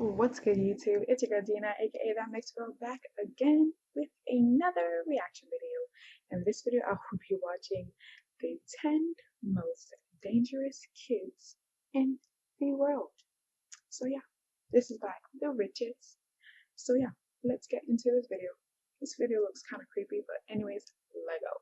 What's good, YouTube? It's your girl Dina, aka That Mixed Girl, back again with another reaction video. In this video, I will be watching the 10 most dangerous kids in the world. So yeah, this is by The Richards. So yeah, let's get into this video. This video looks kind of creepy, but anyways, let go.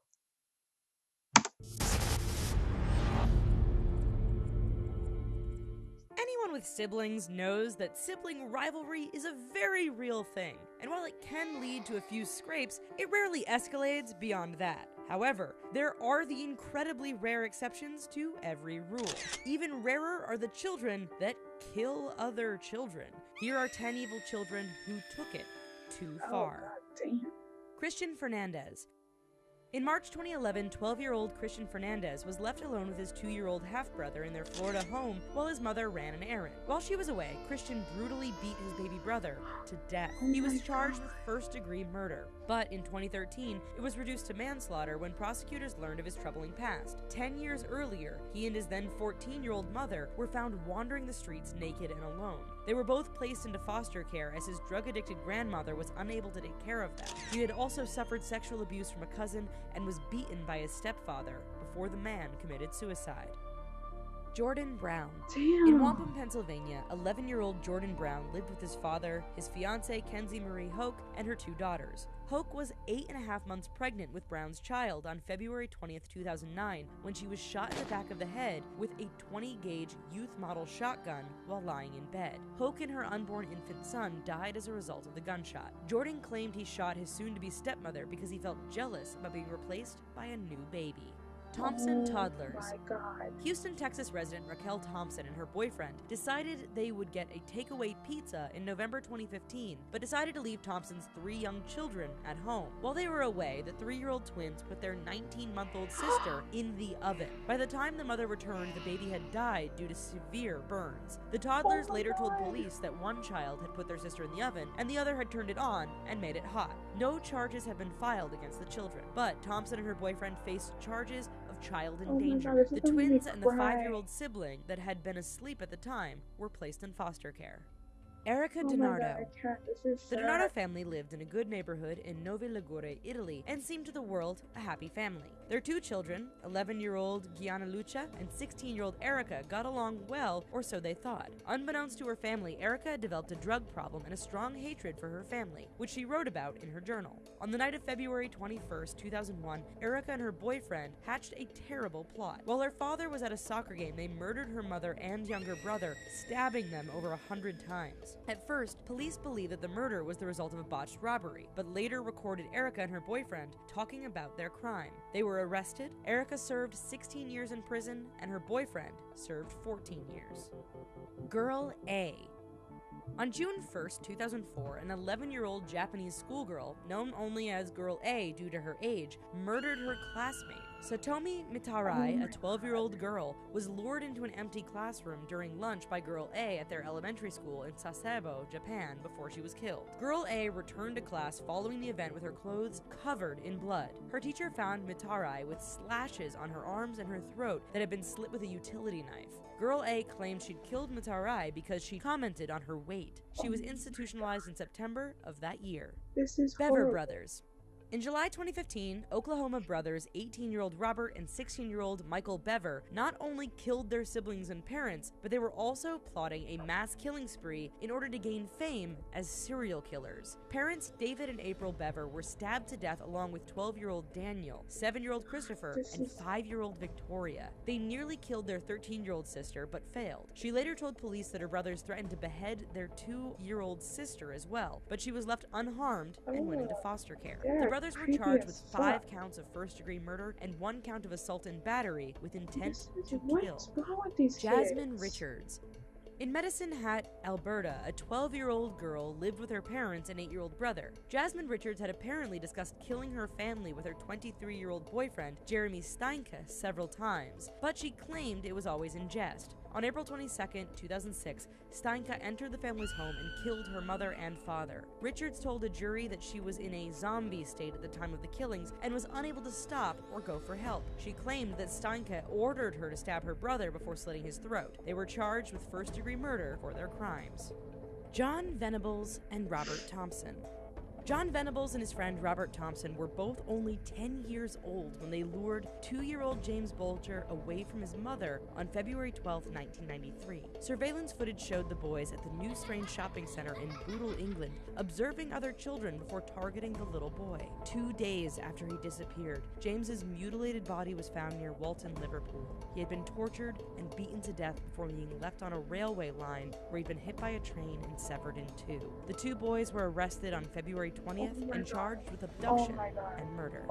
Anyone with siblings knows that sibling rivalry is a very real thing, and while it can lead to a few scrapes, it rarely escalates beyond that. However, there are the incredibly rare exceptions to every rule. Even rarer are the children that kill other children. Here are 10 evil children who took it too Oh far. god damn. Christian Fernandez. In March 2011, 12-year-old Christian Fernandez was left alone with his 2-year-old half-brother in their Florida home while his mother ran an errand. While she was away, Christian brutally beat his baby brother to death. He was charged with first-degree murder, but in 2013, it was reduced to manslaughter when prosecutors learned of his troubling past. 10 years earlier, he and his then 14-year-old mother were found wandering the streets naked and alone. They were both placed into foster care as his drug-addicted grandmother was unable to take care of them. He had also suffered sexual abuse from a cousin and was beaten by his stepfather before the man committed suicide. Jordan Brown. Damn. In Wampum, Pennsylvania, 11-year-old Jordan Brown lived with his father, his fiancée Kenzie Marie Hoke, and her 2 daughters. Hoke was 8.5 months pregnant with Brown's child on February 20th, 2009, when she was shot in the back of the head with a 20-gauge youth model shotgun while lying in bed. Hoke and her unborn infant son died as a result of the gunshot. Jordan claimed he shot his soon-to-be stepmother because he felt jealous about being replaced by a new baby. Thompson toddlers. Oh my god. Houston, Texas resident Raquel Thompson and her boyfriend decided they would get a takeaway pizza in November 2015, but decided to leave Thompson's 3 young children at home. While they were away, the 3-year-old twins put their 19-month-old sister in the oven. By the time the mother returned, the baby had died due to severe burns. The toddlers later told police that one child had put their sister in the oven and the other had turned it on and made it hot. No charges have been filed against the children, but Thompson and her boyfriend faced charges of child Oh my endangerment. God, this The is making me twins and the cry. 5-year-old sibling that had been asleep at the time were placed in foster care. Erica Oh my DiNardo. god, I can't. This is The sad. DiNardo family lived in a good neighborhood in Novi Ligure, Italy, and seemed to the world a happy family. Their 2 children, 11-year-old Gianna Lucia and 16-year-old Erica, got along well, or so they thought. Unbeknownst to her family, Erica developed a drug problem and a strong hatred for her family, which she wrote about in her journal. On the night of February 21st, 2001, Erica and her boyfriend hatched a terrible plot. While her father was at a soccer game, they murdered her mother and younger brother, stabbing them over 100 times. At first, police believed that the murder was the result of a botched robbery, but later recorded Erica and her boyfriend talking about their crime. They were arrested. Erica served 16 years in prison, and her boyfriend served 14 years. Girl A. On June 1st, 2004, an 11-year-old Japanese schoolgirl, known only as Girl A due to her age, murdered her classmate. Satomi Mitarai, a 12-year-old girl, was lured into an empty classroom during lunch by Girl A at their elementary school in Sasebo, Japan, before she was killed. Girl A returned to class following the event with her clothes covered in blood. Her teacher found Mitarai with slashes on her arms and her throat that had been slit with a utility knife. Girl A claimed she'd killed Mitarai because she commented on her weight. She was institutionalized in September of that year. This is Bever horrible. Brothers. In July 2015, Oklahoma brothers 18-year-old Robert and 16-year-old Michael Bever not only killed their siblings and parents, but they were also plotting a mass killing spree in order to gain fame as serial killers. Parents David and April Bever were stabbed to death along with 12-year-old Daniel, 7-year-old Christopher, and 5-year-old Victoria. They nearly killed their 13-year-old sister, but failed. She later told police that her brothers threatened to behead their 2-year-old sister as well, but she was left unharmed and went into foster care. The brothers were charged with 5 counts of first-degree murder and 1 count of assault and battery with intent to kill. What's wrong with these Jasmine kids? Richards. In Medicine Hat, Alberta, a 12-year-old girl lived with her parents and 8-year-old brother. Jasmine Richards had apparently discussed killing her family with her 23-year-old boyfriend, Jeremy Steinke, several times, but she claimed it was always in jest. On April 22, 2006, Steinke entered the family's home and killed her mother and father. Richards told a jury that she was in a zombie state at the time of the killings and was unable to stop or go for help. She claimed that Steinke ordered her to stab her brother before slitting his throat. They were charged with first-degree murder for their crimes. John Venables and Robert Thompson. John Venables and his friend Robert Thompson were both only 10 years old when they lured 2-year-old James Bulger away from his mother on February 12, 1993. Surveillance footage showed the boys at the New Strange shopping center in Bootle, England, observing other children before targeting the little boy. 2 days after he disappeared, James's mutilated body was found near Walton, Liverpool. He had been tortured and beaten to death before being left on a railway line where he'd been hit by a train and severed in two. The two boys were arrested on February 20th and charged with abduction and murder.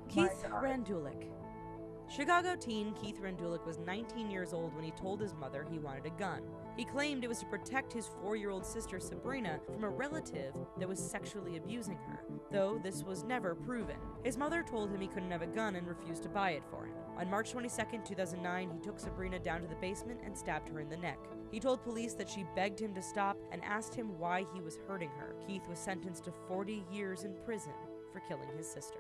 Keith Randulik. Chicago teen Keith Randulik was 19 years old when he told his mother he wanted a gun. He claimed it was to protect his 4-year-old sister Sabrina from a relative that was sexually abusing her, though this was never proven. His mother told him he couldn't have a gun and refused to buy it for him. On March 22, 2009, he took Sabrina down to the basement and stabbed her in the neck. He told police that she begged him to stop and asked him why he was hurting her. Keith was sentenced to 40 years in prison for killing his sister.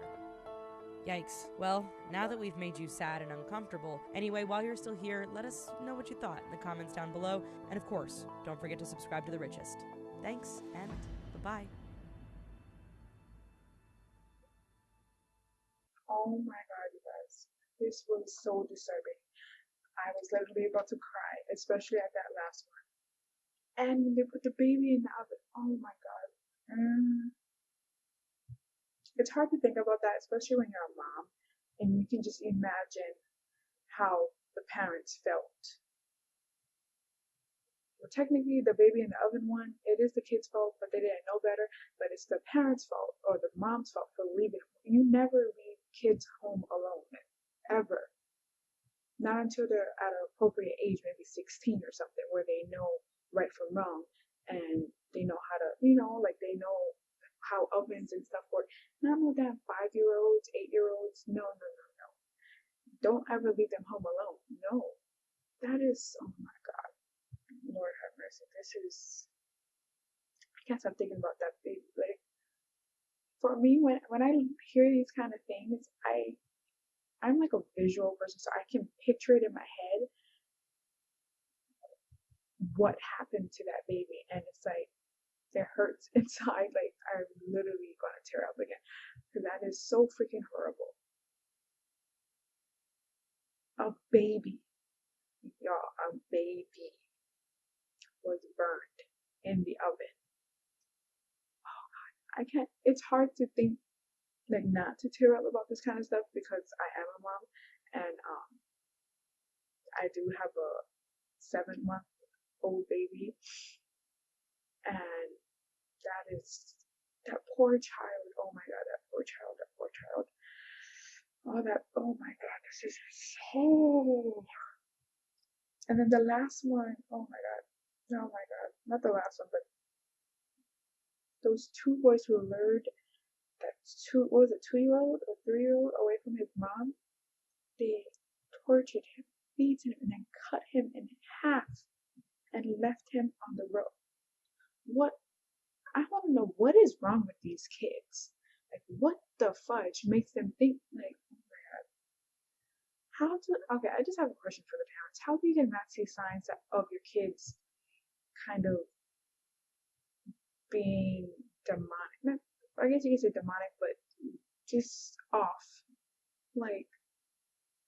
Yikes. Well, now that we've made you sad and uncomfortable, anyway, while you're still here, let us know what you thought in the comments down below. And of course, don't forget to subscribe to The Richest. Thanks, and bye-bye. Oh my god, you guys. This was so disturbing. I was literally about to cry, especially at that last one. And they put the baby in the oven. Oh my god. It's hard to think about that, especially when you're a mom, and you can just imagine how the parents felt. Well, technically, the baby in the oven one, it is the kid's fault, but they didn't know better. But it's the parents' fault or the mom's fault for leaving. You never leave kids home alone, ever. Not until they're at an appropriate age, maybe 16 or something, where they know right from wrong and they know how to, like they know how ovens and stuff work. Not no damn 5-year-olds, 8-year-olds. No. Don't ever leave them home alone. No. That is, oh my God. Lord have mercy. I can't stop thinking about that baby. Like, for me, when I hear these kind of things, I'm like a visual person, so I can picture it in my head what happened to that baby, and it's like it hurts inside. Like I'm literally gonna tear up again because that is so freaking horrible. A baby, y'all, a baby was burned in the oven. Oh God, I can't. It's hard to think like not to tear up about this kind of stuff because I am a mom and I do have a 7-month-old baby, and that poor child. Oh my God, that poor child. Oh my God, this is so. And then the last one, oh my God, not the last one, but those two boys who lured what was it, 2-year-old or 3-year-old away from his mom. They tortured him, beat him, and then cut him in half and left him on the road. I want to know what is wrong with these kids. Like, what the fudge makes them think, like, oh my God. Okay, I just have a question for the parents. How do you not see signs of your kids kind of being demonic? I guess you could say demonic, but just off. Like,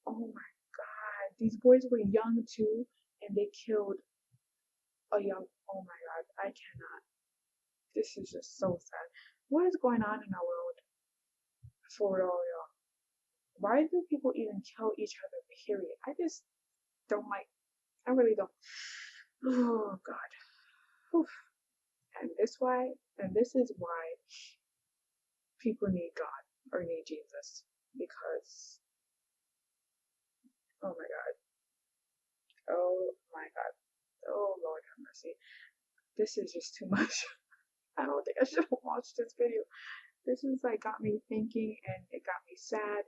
oh my God. These boys were young too, and they killed oh my God, I cannot. This is just so sad. What is going on in our world? For real, y'all. Why do people even kill each other, period? I just don't like, I really don't. Oh God. Oof. And this is why people need God or need Jesus. Because, oh my God. Oh my God. Oh Lord have mercy. This is just too much. I don't think I should have watched this video. This is like got me thinking and it got me sad.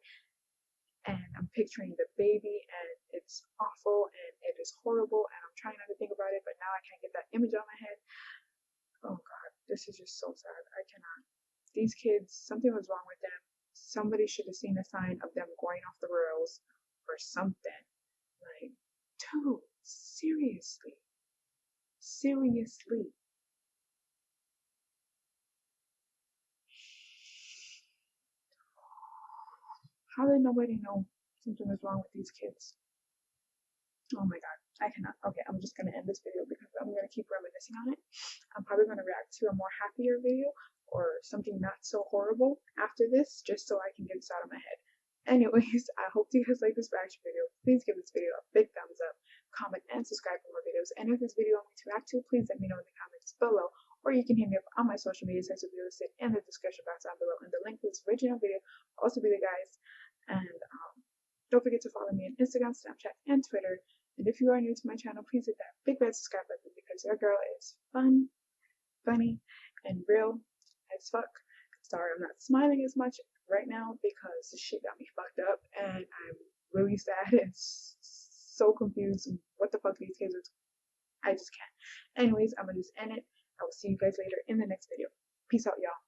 And I'm picturing the baby and it's awful and it is horrible and I'm trying not to think about it, but now I can't get that image on my head. Oh God, this is just so sad. I cannot. These kids, something was wrong with them. Somebody should have seen a sign of them going off the rails or something. Like, dude, seriously. How did nobody know something was wrong with these kids? Oh my god, I cannot. Okay, I'm just gonna end this video because I'm gonna keep reminiscing on it. I'm probably gonna react to a more happier video or something not so horrible after this, just so I can get this out of my head. Anyways, I hope you guys like this reaction video. Please give this video a big thumbs up, comment, and subscribe for more videos. And if this video you want me to react to, please let me know in the comments below. Or you can hit me up on my social media sites will be listed in the description box down below. And the link to this original video will also be there, guys. And don't forget to follow me on Instagram, Snapchat, and Twitter. And if you are new to my channel, please hit that big red subscribe button because your girl is fun, funny, and real as fuck. Sorry, I'm not smiling as much right now because this shit got me fucked up and I'm really sad and so confused. What the fuck these kids are. I just can't. Anyways, I'm gonna just end it. I will see you guys later in the next video. Peace out, y'all.